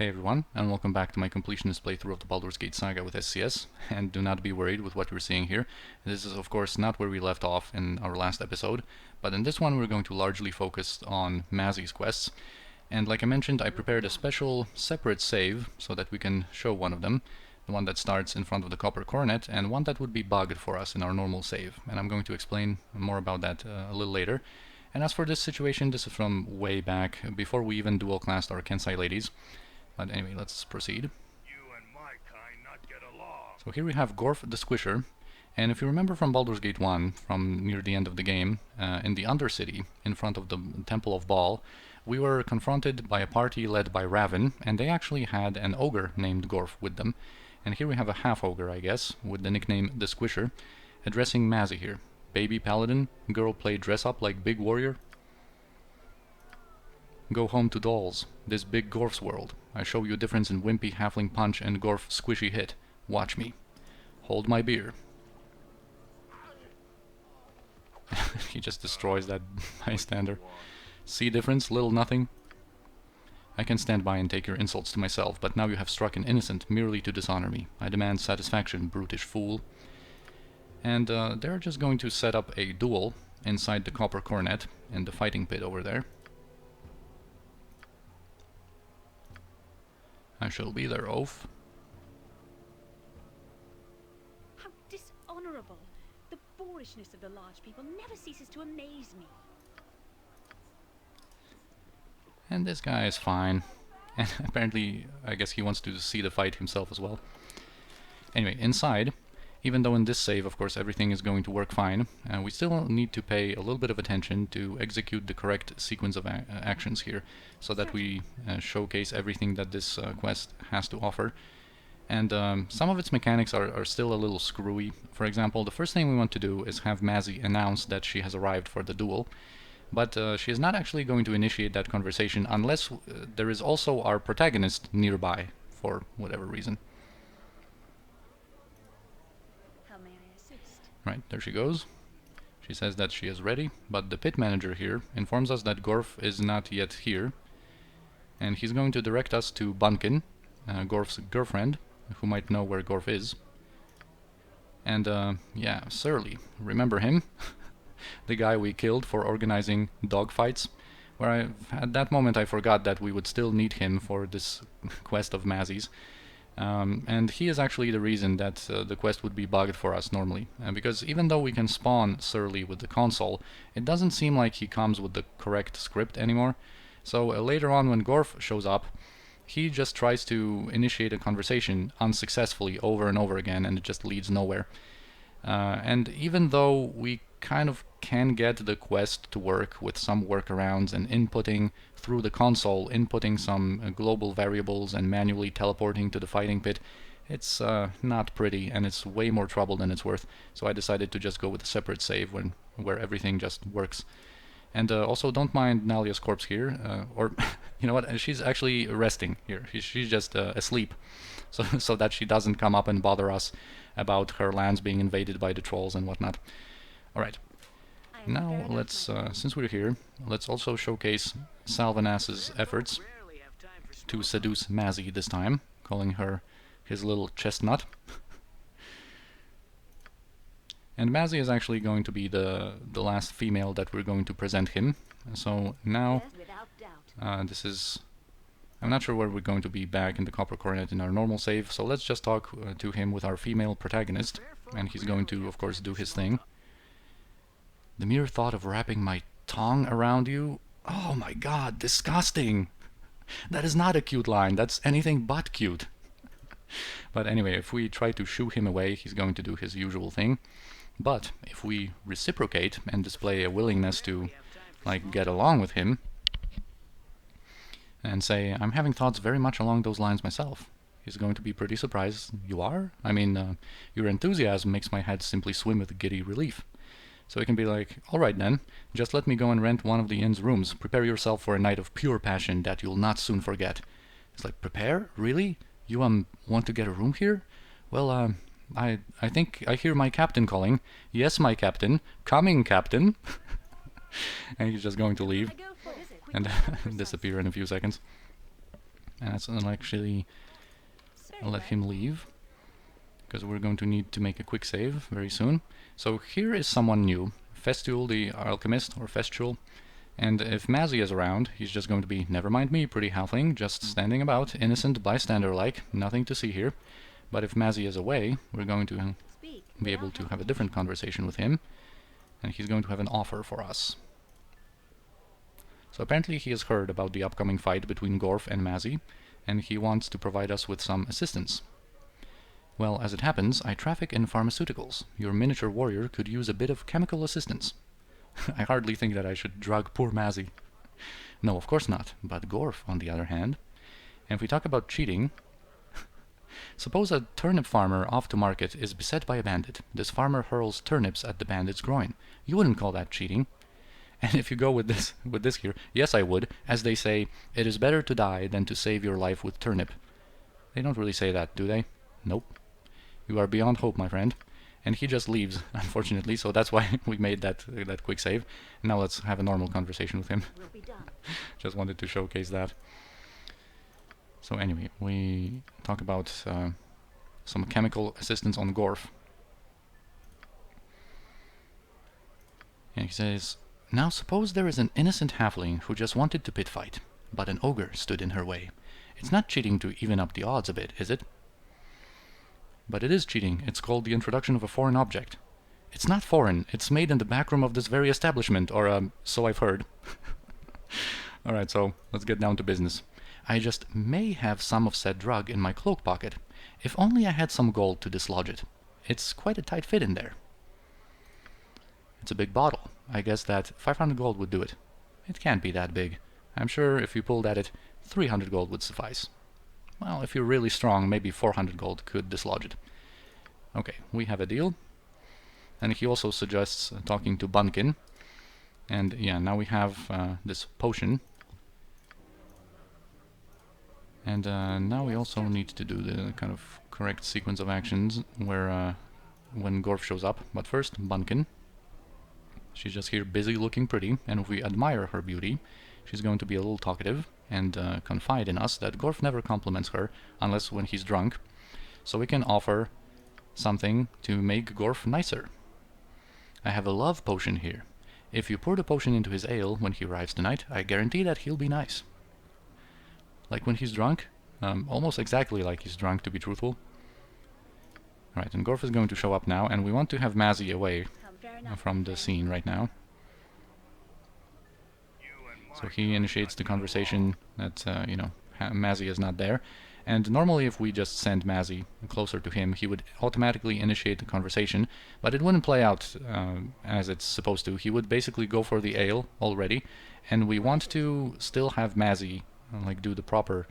Hey everyone, and welcome back to my completionist playthrough of the Baldur's Gate Saga with SCS, and do not be worried with what we're seeing here. This is of course not where we left off in our last episode, but in this one we're going to largely focus on Mazzy's quests, and like I mentioned, I prepared a special separate save so that we can show one of them, the one that starts in front of the copper coronet, and one that would be bugged for us in our normal save, and I'm going to explain more about that a little later. And as for this situation, this is from way back, before we even dual classed our Kensai ladies. But anyway, let's proceed. So here we have Gorf the Squisher, and if you remember from Baldur's Gate 1, from near the end of the game, in the Undercity, in front of the Temple of Baal, we were confronted by a party led by Raven, and they actually had an ogre named Gorf with them. And here we have a half-ogre, I guess, with the nickname the Squisher, addressing Mazzy here. Baby paladin, girl play dress up like big warrior. Go home to dolls. This big Gorf's world. I show you a difference in wimpy halfling punch and Gorf squishy hit. Watch me. Hold my beer. He just destroys that bystander. See difference, little nothing? I can stand by and take your insults to myself, but now you have struck an innocent merely to dishonor me. I demand satisfaction, brutish fool. And they're just going to set up a duel inside the copper coronet in the fighting pit over there. I shall be their oaf. How dishonorable! The boorishness of the large people never ceases to amaze me. And this guy is fine. And apparently, I guess he wants to see the fight himself as well. Anyway, inside, even though in this save, of course, everything is going to work fine, we still need to pay a little bit of attention to execute the correct sequence of actions here, so that we showcase everything that this quest has to offer. And some of its mechanics are still a little screwy. For example, the first thing we want to do is have Mazzy announce that she has arrived for the duel, but she is not actually going to initiate that conversation unless there is also our protagonist nearby, for whatever reason. Right, there she goes. She says that she is ready, but the pit manager here informs us that Gorf is not yet here, and he's going to direct us to Bunkin, Gorf's girlfriend, who might know where Gorf is. And yeah, Surly, remember him? The guy we killed for organizing dogfights, where at that moment I forgot that we would still need him for this quest of Mazzy's. And he is actually the reason that the quest would be bugged for us normally, because even though we can spawn Surly with the console, it doesn't seem like he comes with the correct script anymore. So later on when Gorf shows up, he just tries to initiate a conversation unsuccessfully over and over again, and it just leads nowhere. And even though we kind of can get the quest to work with some workarounds and inputting through the console, inputting some global variables and manually teleporting to the fighting pit, it's not pretty, and it's way more trouble than it's worth. So I decided to just go with a separate save where everything just works. And also don't mind Nalia's corpse here, or you know what, she's actually resting here. She's just asleep, so that she doesn't come up and bother us about her lands being invaded by the trolls and whatnot. Alright, now let's, since we're here, let's also showcase Salvanas's efforts to seduce Mazzy this time, calling her his little chestnut. And Mazzy is actually going to be the last female that we're going to present him. So now, this is... I'm not sure where we're going to be back in the Copper Coronet in our normal save, so let's just talk to him with our female protagonist, and he's going to, of course, do his thing. The mere thought of wrapping my tongue around you? Oh my god, disgusting! That is not a cute line, that's anything but cute. But anyway, if we try to shoo him away, he's going to do his usual thing. But if we reciprocate and display a willingness to, like, get along with him, and say, I'm having thoughts very much along those lines myself, he's going to be pretty surprised. You are? I mean, your enthusiasm makes my head simply swim with giddy relief. So he can be like, alright then, just let me go and rent one of the inn's rooms. Prepare yourself for a night of pure passion that you'll not soon forget. It's like, prepare? Really? You want to get a room here? Well, I think I hear my captain calling. Yes, my captain. Coming, captain. And he's just going to leave and disappear in a few seconds. And that's actually let him leave, because we're going to need to make a quick save very soon. So here is someone new, Festool the Alchemist, or Festool. And if Mazzy is around, he's just going to be, never mind me, pretty halfling, just standing about, innocent bystander-like, nothing to see here. But if Mazzy is away, we're going to be able to have a different conversation with him, and he's going to have an offer for us. So apparently he has heard about the upcoming fight between Gorf and Mazzy, and he wants to provide us with some assistance. Well, as it happens, I traffic in pharmaceuticals. Your miniature warrior could use a bit of chemical assistance. I hardly think that I should drug poor Mazzy. No, of course not, but Gorf, on the other hand. And if we talk about cheating, suppose a turnip farmer off to market is beset by a bandit. This farmer hurls turnips at the bandit's groin. You wouldn't call that cheating. And if you go with this here, yes I would, as they say, it is better to die than to save your life with turnip. They don't really say that, do they? Nope. You are beyond hope, my friend. And he just leaves, unfortunately, so that's why we made that quick save. Now let's have a normal conversation with him. Just wanted to showcase that. So anyway, we talk about some chemical assistance on Gorf. And he says, now suppose there is an innocent halfling who just wanted to pit fight, but an ogre stood in her way. It's not cheating to even up the odds a bit, is it? But it is cheating. It's called the introduction of a foreign object. It's not foreign. It's made in the backroom of this very establishment, or so I've heard. Alright, so let's get down to business. I just may have some of said drug in my cloak pocket. If only I had some gold to dislodge it. It's quite a tight fit in there. It's a big bottle. I guess that 500 gold would do it. It can't be that big. I'm sure if you pulled at it, 300 gold would suffice. Well, if you're really strong, maybe 400 gold could dislodge it. Okay, we have a deal. And he also suggests talking to Bunkin. And yeah, now we have this potion. And now we also need to do the kind of correct sequence of actions where when Gorf shows up. But first, Bunkin. She's just here busy looking pretty, and if we admire her beauty, she's going to be a little talkative and confide in us that Gorf never compliments her unless when he's drunk. So we can offer something to make Gorf nicer. I have a love potion here. If you pour the potion into his ale when he arrives tonight, I guarantee that he'll be nice. Like when he's drunk? Almost exactly like he's drunk, to be truthful. Alright, and Gorf is going to show up now, and we want to have Mazzy away from the scene right now. So he initiates the conversation that, you know, Mazzy is not there. And normally if we just send Mazzy closer to him, he would automatically initiate the conversation, but it wouldn't play out as it's supposed to. He would basically go for the ale already, and we want to still have Mazzy like do the proper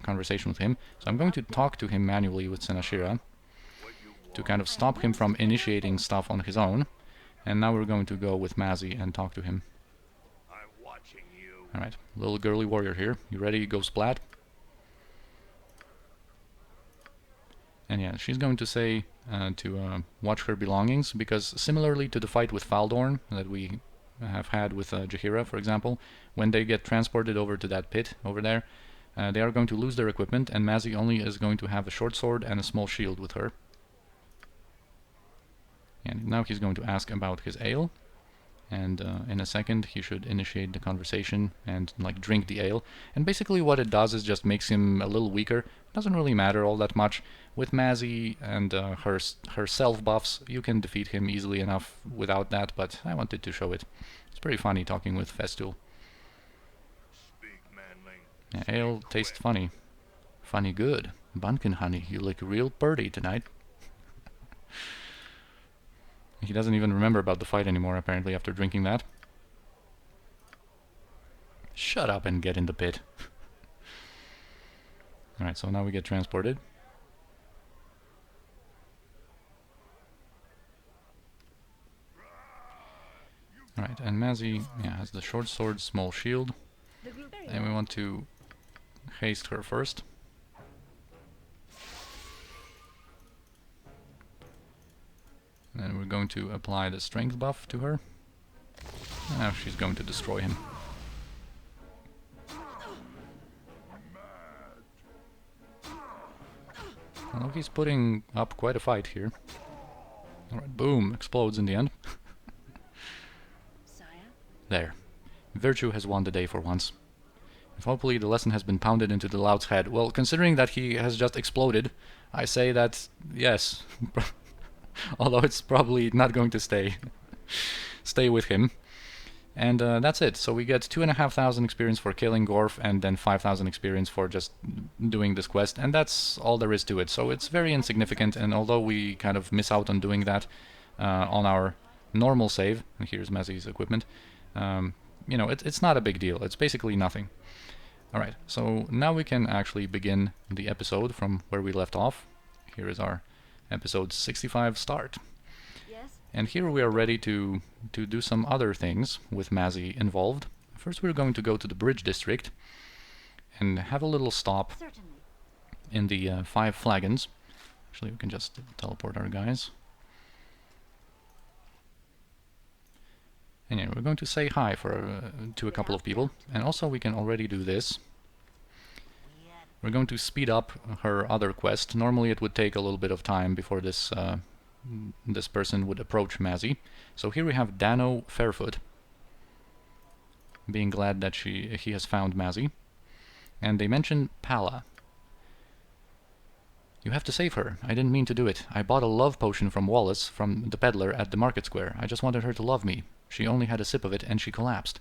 conversation with him. So I'm going to talk to him manually with Senashira to kind of stop him from initiating stuff on his own. And now we're going to go with Mazzy and talk to him. Alright, little girly warrior here. You ready? Go splat. And yeah, she's going to say to watch her belongings, because similarly to the fight with Keldorn that we have had with Jaheira, for example, when they get transported over to that pit over there, they are going to lose their equipment, and Mazzy only is going to have a short sword and a small shield with her. And now he's going to ask about his ale, and in a second he should initiate the conversation and like drink the ale. And basically what it does is just makes him a little weaker. Doesn't really matter all that much. With Mazzy and her self buffs, you can defeat him easily enough without that, but I wanted to show it. It's pretty funny talking with Festool. Yeah, ale tastes funny. Funny good. Bunkin, honey, you look real purty tonight. He doesn't even remember about the fight anymore, apparently, after drinking that. Shut up and get in the pit. Alright, so now we get transported. Alright, and Mazzy has the short sword, small shield. And we want to haste her first. And we're going to apply the strength buff to her. Now she's going to destroy him. Well, he's putting up quite a fight here. Alright, boom, explodes in the end. Sire? There. Virtue has won the day for once. If hopefully the lesson has been pounded into the Loud's head. Well, considering that he has just exploded, I say that, yes. Although it's probably not going to stay with him. And that's it. So we get 2,500 experience for killing Gorf, and then 5,000 experience for just doing this quest, and that's all there is to it. So it's very insignificant, and although we kind of miss out on doing that on our normal save, and here's Mazzy's equipment, you know, it's not a big deal. It's basically nothing. Alright, so now we can actually begin the episode from where we left off. Here is our episode 65 start. Yes? And here we are ready to do some other things with Mazzy involved. First we're going to go to the bridge district and have a little stop Certainly. in the 5 flagons. Actually, we can just teleport our guys. And yeah, we're going to say hi to a couple of people. And also we can already do this. We're going to speed up her other quest. Normally it would take a little bit of time before this this person would approach Mazzy. So here we have Dano Fairfoot, being glad that he has found Mazzy. And they mention Pala. You have to save her. I didn't mean to do it. I bought a love potion from Wallace, from the peddler at the market square. I just wanted her to love me. She only had a sip of it and she collapsed.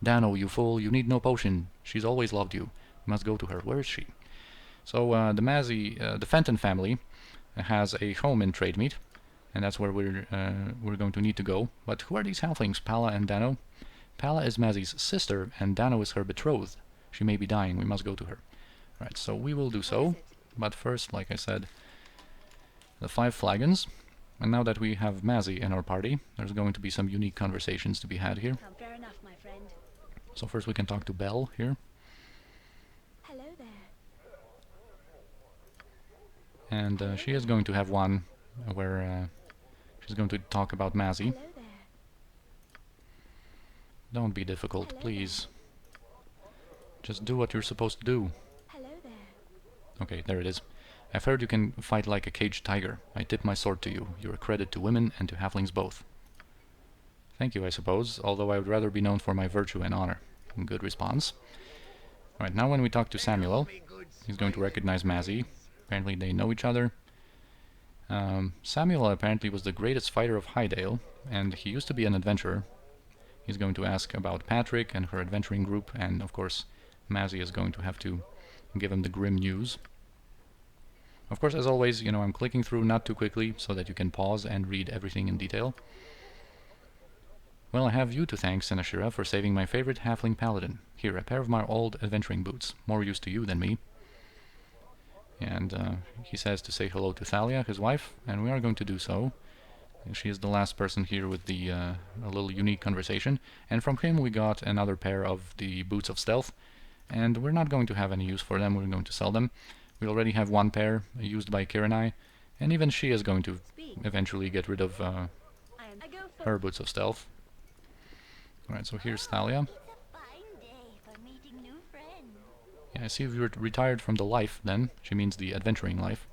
Dano, you fool, you need no potion. She's always loved you. You must go to her. Where is she? So the Mazzy, the Fenton family has a home in Trademeet, and that's where we're going to need to go. But who are these halflings, Pala and Dano? Pala is Mazzy's sister, and Dano is her betrothed. She may be dying. We must go to her. Right, so we will do so. But first, like I said, the 5 flagons. And now that we have Mazzy in our party, there's going to be some unique conversations to be had here. Fair enough, my friend. So first we can talk to Belle here. Hello there. And she is going to have one where she's going to talk about Mazzy. Hello there. Don't be difficult, Hello please. Just do what you're supposed to do. Hello there. Okay, there it is. I've heard you can fight like a caged tiger. I tip my sword to you. You're a credit to women and to halflings both. Thank you, I suppose, although I would rather be known for my virtue and honor. Good response. Alright, now when we talk to Samuel, he's going to recognize Mazzy. Apparently they know each other. Samuel apparently was the greatest fighter of Highdale, and he used to be an adventurer. He's going to ask about Patrick and her adventuring group, and of course Mazzy is going to have to give him the grim news. Of course, as always, you know, I'm clicking through not too quickly so that you can pause and read everything in detail. Well, I have you to thank, Senashira, for saving my favorite halfling paladin. Here, a pair of my old adventuring boots. More use to you than me. And he says to say hello to Thalia, his wife, and we are going to do so. She is the last person here with the a little unique conversation. And from him we got another pair of the boots of stealth. And we're not going to have any use for them, we're going to sell them. We already have one pair used by Kiranai, and even she is going to eventually get rid of her boots of stealth. Alright, so here's Thalia. Yeah, I see you're retired from the life then. She means the adventuring life.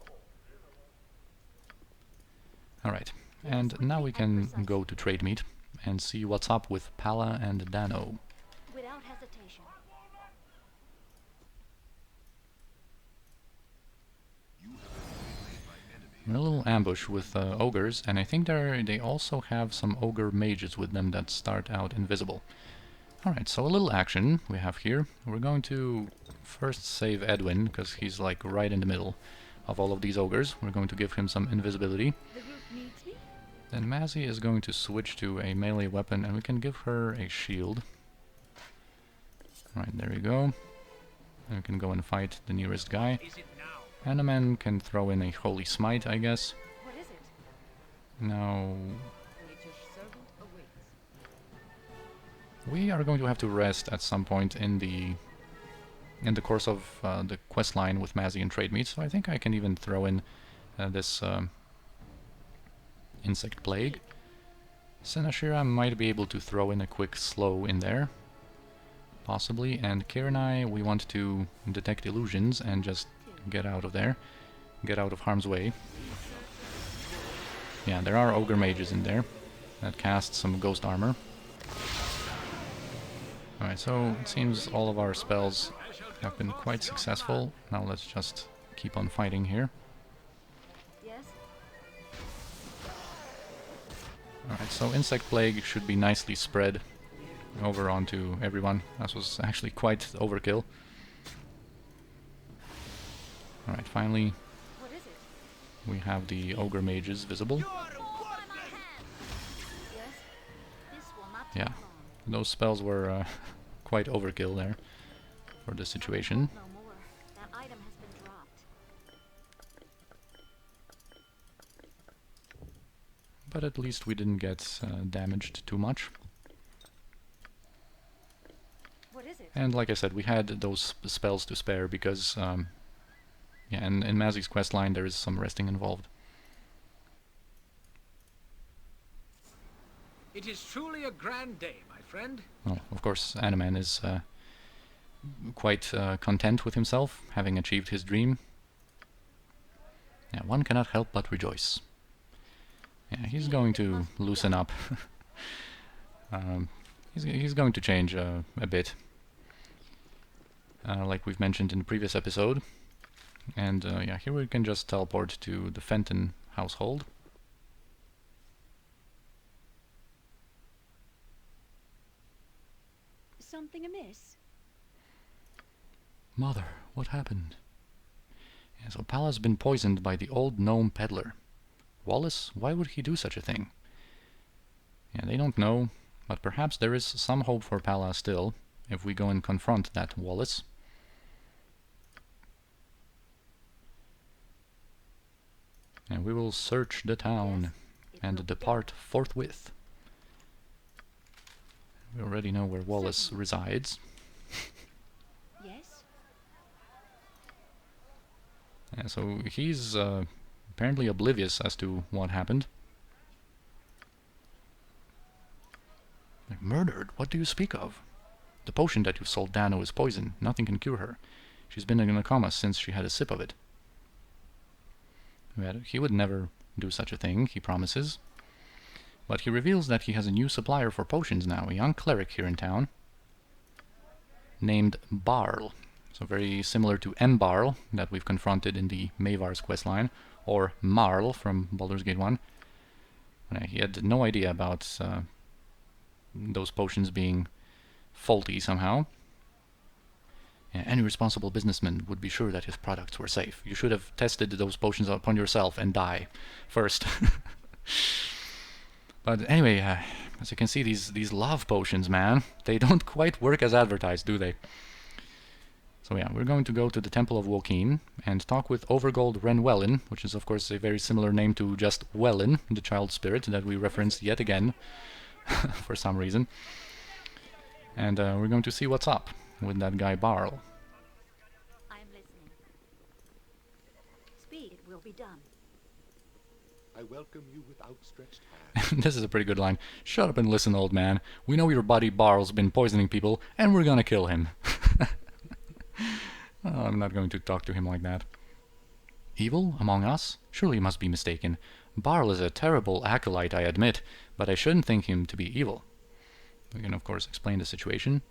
Alright, and now we can go to Trademeet and see what's up with Pala and Dano. Without hesitation. A little ambush with ogres, and I think they also have some ogre mages with them that start out invisible. Alright, so a little action we have here. We're going to first save Edwin, because he's like right in the middle of all of these ogres. We're going to give him some invisibility. The group needs me. Then Mazzy is going to switch to a melee weapon, and we can give her a shield. Alright, there you go. And we can go and fight the nearest guy. Animan can throw in a Holy Smite, I guess. What is it? Now, Nature's servant awaits. we are going to have to rest at some point in the course of the quest line with Mazzy and Trademeet, so I think I can even throw in this Insect Plague. Senashira might be able to throw in a quick slow in there, possibly, and Kiranai we want to detect illusions and just get out of there. get out of harm's way. Yeah, there are ogre mages in there that cast some ghost armor. Alright, so it seems all of our spells have been quite successful. Now let's just keep on fighting here. Yes? Alright, so Insect Plague should be nicely spread over onto everyone. That was actually quite overkill. Alright, finally What is it? we have the ogre mages visible. Yes? This will not take Yeah, those spells were quite overkill there for the situation. No more. That item has been dropped. But at least we didn't get damaged too much. What is it? And like I said, we had those spells to spare because, yeah, in Mazzy's questline there is some resting involved. It is truly a grand day, my friend. Well, of course, Animan is quite content with himself, having achieved his dream. Yeah, one cannot help but rejoice. Yeah, he's going to loosen up. He's going to change a bit, like we've mentioned in the previous episode. And yeah, here we can just teleport to the Fenton household. Something amiss? Mother, what happened? Yeah, so Palla's been poisoned by the old gnome peddler. Wallace, why would he do such a thing? Yeah, they don't know, but perhaps there is some hope for Palla still, if we go and confront that Wallace. And we will search the town and depart forthwith. We already know where Wallace resides. Yes? Yeah, so he's apparently oblivious as to what happened. Like, murdered? What do you speak of? The potion that you sold Dano is poison. Nothing can cure her. She's been in a coma since she had a sip of it. He would never do such a thing, he promises. But he reveals that he has a new supplier for potions now, a young cleric here in town, named Barl. So very similar to Mbarl that we've confronted in the Mavar's questline, or Marl from Baldur's Gate 1. He had no idea about those potions being faulty somehow. Yeah, any responsible businessman would be sure that his products were safe. You should have tested those potions upon yourself and die first. But anyway, as you can see, these love potions, man, they don't quite work as advertised, do they? So yeah, we're going to go to the Temple of Wokin and talk with Overgold Renwellin, which is of course a very similar name to just Wellin, the child spirit that we referenced yet again for some reason. And we're going to see what's up with that guy Barl. I am listening. Speed, it will be done. I welcome you with outstretched hands. This is a pretty good line. Shut up and listen, old man. We know your buddy Barl's been poisoning people, and we're gonna kill him. Oh, I'm not going to talk to him like that. Evil among us? Surely you must be mistaken. Barl is a terrible acolyte, I admit, but I shouldn't think him to be evil. We can of course explain the situation.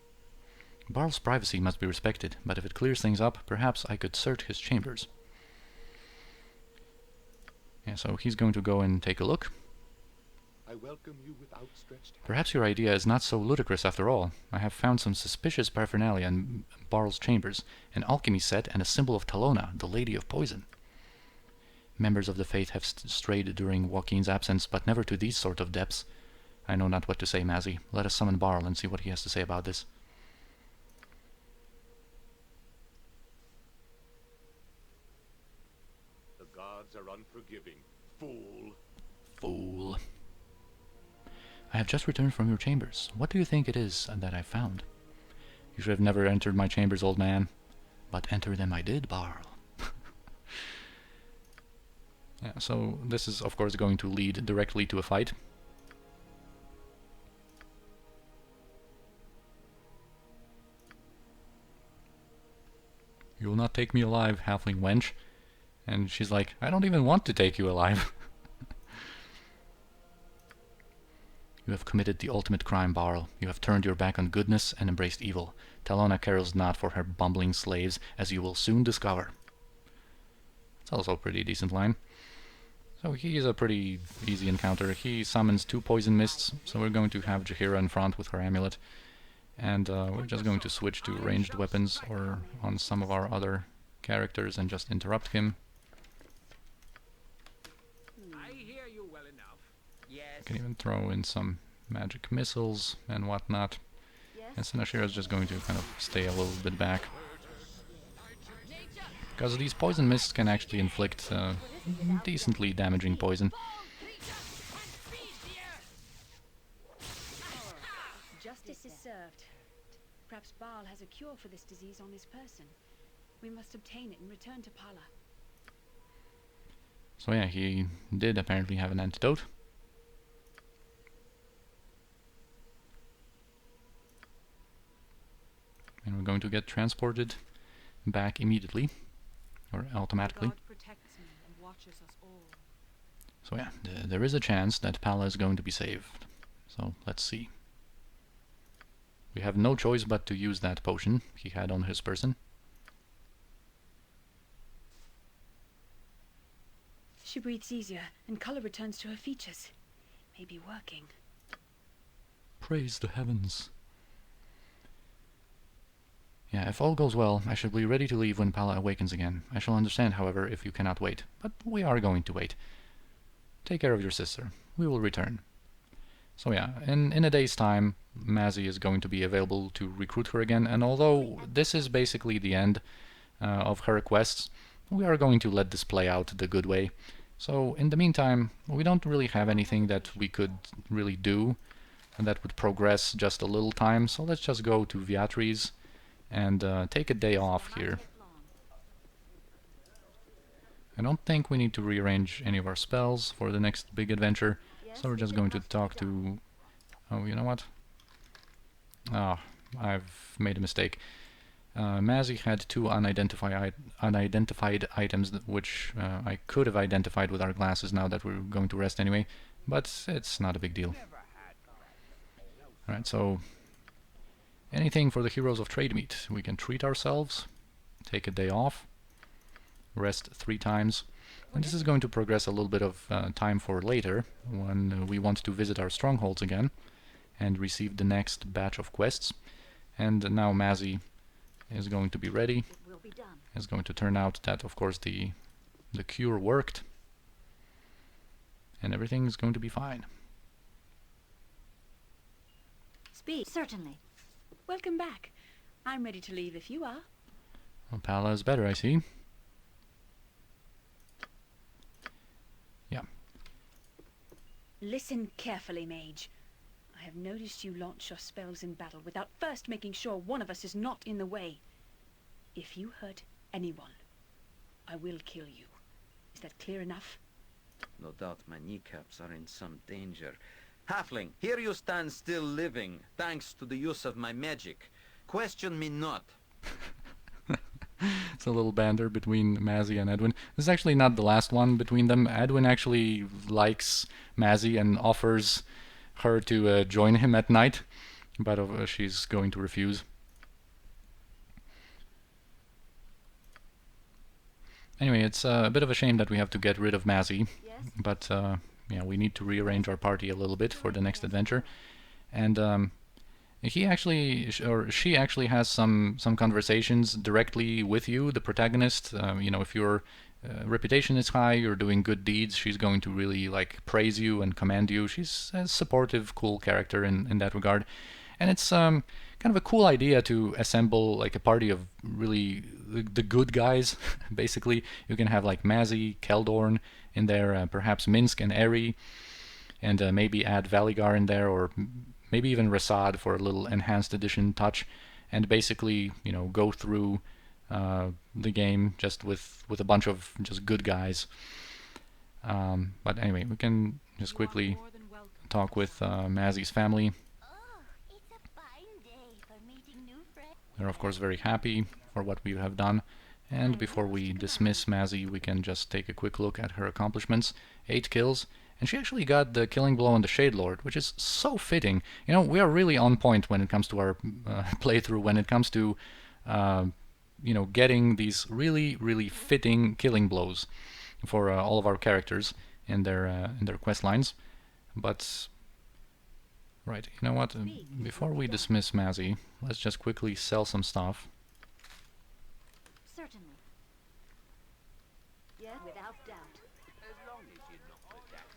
Barl's privacy must be respected, but if it clears things up, perhaps I could search his chambers. Yeah, so he's going to go and take a look. I welcome you with outstretched hands. Perhaps your idea is not so ludicrous after all. I have found some suspicious paraphernalia in Barl's chambers, an alchemy set and a symbol of Talona, the Lady of Poison. Members of the faith have strayed during Joaquin's absence, but never to these sort of depths. I know not what to say, Mazzy. Let us summon Barl and see what he has to say about this. The gods are unforgiving. Fool. Fool. I have just returned from your chambers. What do you think it is that I found? You should have never entered my chambers, old man. But enter them I did, Barl. Yeah, so this is of course going to lead directly to a fight. You will not take me alive, halfling wench. And she's like, I don't even want to take you alive. You have committed the ultimate crime, Barl. You have turned your back on goodness and embraced evil. Talona cares not for her bumbling slaves, as you will soon discover. It's also a pretty decent line. So he is a pretty easy encounter. He summons 2 poison mists, so we're going to have Jaheira in front with her amulet. And we're just going to switch to ranged weapons or on some of our other characters and just interrupt him. I hear you well enough. Yes. Can even throw in some magic missiles and whatnot. And Sinashira is just going to kind of stay a little bit back. Because these poison mists can actually inflict decently damaging poison. Justice is served. Perhaps Baal has a cure for this disease on his person. We must obtain it and return to Pala. So yeah, he did apparently have an antidote. And we're going to get transported back immediately. Or automatically. So yeah, there is a chance that Pala is going to be saved. So let's see. We have no choice but to use that potion he had on his person. She breathes easier, and color returns to her features. May be working. Praise the heavens. Yeah, if all goes well, I shall be ready to leave when Pala awakens again. I shall understand, however, if you cannot wait. But we are going to wait. Take care of your sister. We will return. So yeah, in a day's time, Mazzy is going to be available to recruit her again, and although this is basically the end of her quests, we are going to let this play out the good way. So in the meantime, we don't really have anything that we could really do and that would progress just a little time, so let's just go to Viatris and take a day off here. I don't think we need to rearrange any of our spells for the next big adventure, so we're just going to talk to... Oh, you know what? Ah, I've made a mistake. Mazzy had 2 unidentified items which I could have identified with our glasses now that we're going to rest anyway, but it's not a big deal. Alright, so anything for the heroes of trade meet. We can treat ourselves, take a day off, rest 3 times, and this is going to progress a little bit of time for later, when we want to visit our strongholds again and receive the next batch of quests. And now Mazzy is going to be ready. It's going to turn out that, of course, the cure worked, and everything is going to be fine. Speak. Certainly. Welcome back. I'm ready to leave if you are. Well, Pala is better, I see. Yeah. Listen carefully, mage. I have noticed you launch your spells in battle without first making sure one of us is not in the way. If you hurt anyone, I will kill you. Is that clear enough? No doubt my kneecaps are in some danger. Halfling, here you stand still living, thanks to the use of my magic. Question me not. It's a little banter between Mazzy and Edwin. This is actually not the last one between them. Edwin actually likes Mazzy and offers her to join him at night, but she's going to refuse. Anyway, it's a bit of a shame that we have to get rid of Mazzy, but yeah, we need to rearrange our party a little bit for the next adventure. And he actually, or she actually has some conversations directly with you, the protagonist. You know, if your reputation is high, you're doing good deeds, she's going to really like praise you and commend you. She's a supportive, cool character in that regard. And it's kind of a cool idea to assemble like a party of really the good guys. Basically, you can have like Mazzy, Keldorn in there, perhaps Minsk and Eri, and maybe add Valigar in there, or maybe even Rasad for a little enhanced edition touch, and basically, you know, go through the game just with a bunch of just good guys. But anyway, we can just quickly talk with Mazzy's family. They're of course very happy for what we have done, And before we dismiss Mazzy, we can just take a quick look at her accomplishments. 8 kills, and she actually got the killing blow on the Shade Lord, which is so fitting. You know, we are really on point when it comes to our playthrough, when it comes to, you know, getting these really, really fitting killing blows for all of our characters in their quest lines. But, right, you know what, before we dismiss Mazzy, let's just quickly sell some stuff. Certainly. Yeah, without doubt. As long as you're not attacked.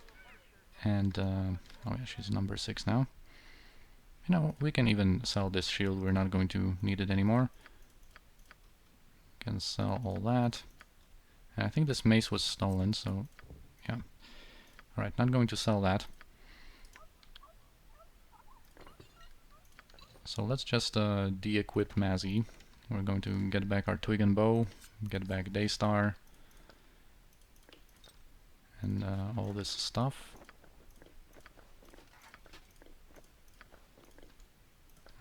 And, oh yeah, she's number 6 now. You know, we can even sell this shield, we're not going to need it anymore. Can sell all that. And I think this mace was stolen, so, yeah. Alright, not going to sell that. So let's just de-equip Mazzy. We're going to get back our twig and bow, get back Daystar, and all this stuff.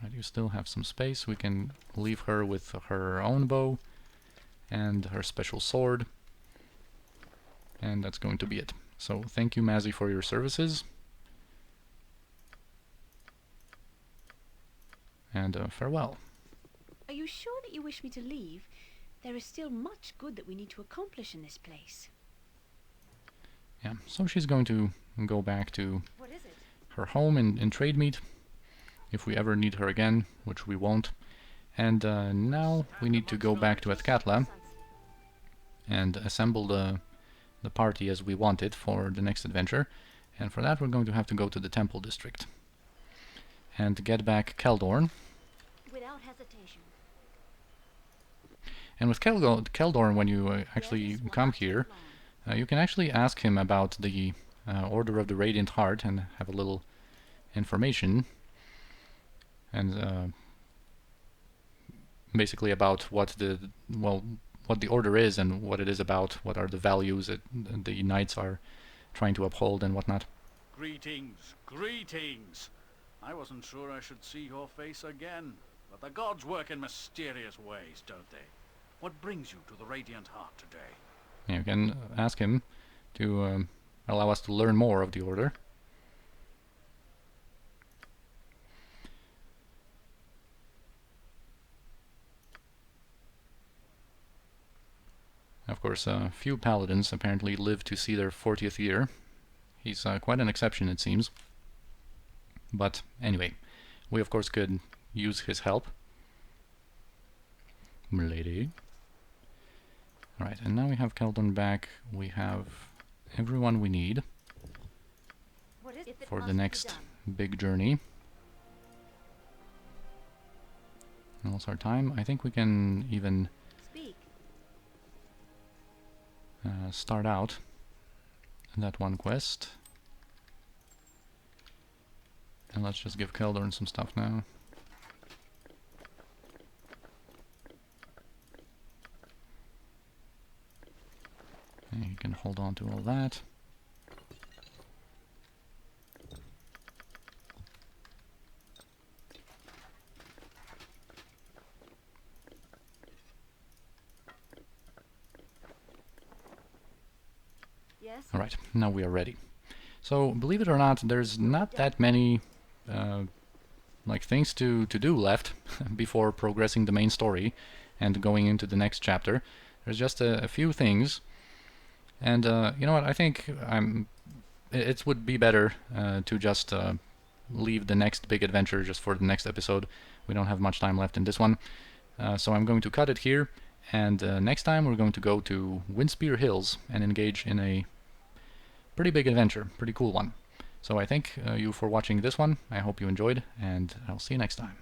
Right, you still have some space. We can leave her with her own bow and her special sword, and that's going to be it. So thank you, Mazzy, for your services, and farewell. Are you sure that you wish me to leave? There is still much good that we need to accomplish in this place. Yeah, so she's going to go back to What is it? her home in Trademeet, if we ever need her again, which we won't. And now we need to go back to Athkatla and assemble the party as we want it for the next adventure. And for that we're going to have to go to the Temple District and get back Keldorn. Without hesitation. And with Keldorn, when you actually come here, you can actually ask him about the Order of the Radiant Heart and have a little information, and basically about what the order is and what it is about, what are the values that the knights are trying to uphold and whatnot. Greetings, greetings! I wasn't sure I should see your face again, but the gods work in mysterious ways, don't they? What brings you to the Radiant Heart today? You can ask him to allow us to learn more of the order. Of course, few paladins apparently live to see their 40th year. He's quite an exception, it seems. But anyway, we of course could use his help. Milady. Alright, and now we have Keldorn back. We have everyone we need What is it that for the must be next done? big journey. And also our time. I think we can even Speak. start out that one quest. And let's just give Keldorn some stuff now. And you can hold on to all that. Yes? Alright, now we are ready. So, believe it or not, there's not that many like things to do left before progressing the main story and going into the next chapter. There's just a few things. And you know what, I think it would be better to just leave the next big adventure just for the next episode. We don't have much time left in this one. So I'm going to cut it here, and next time we're going to go to Windspear Hills and engage in a pretty big adventure, pretty cool one. So I thank you for watching this one. I hope you enjoyed, and I'll see you next time.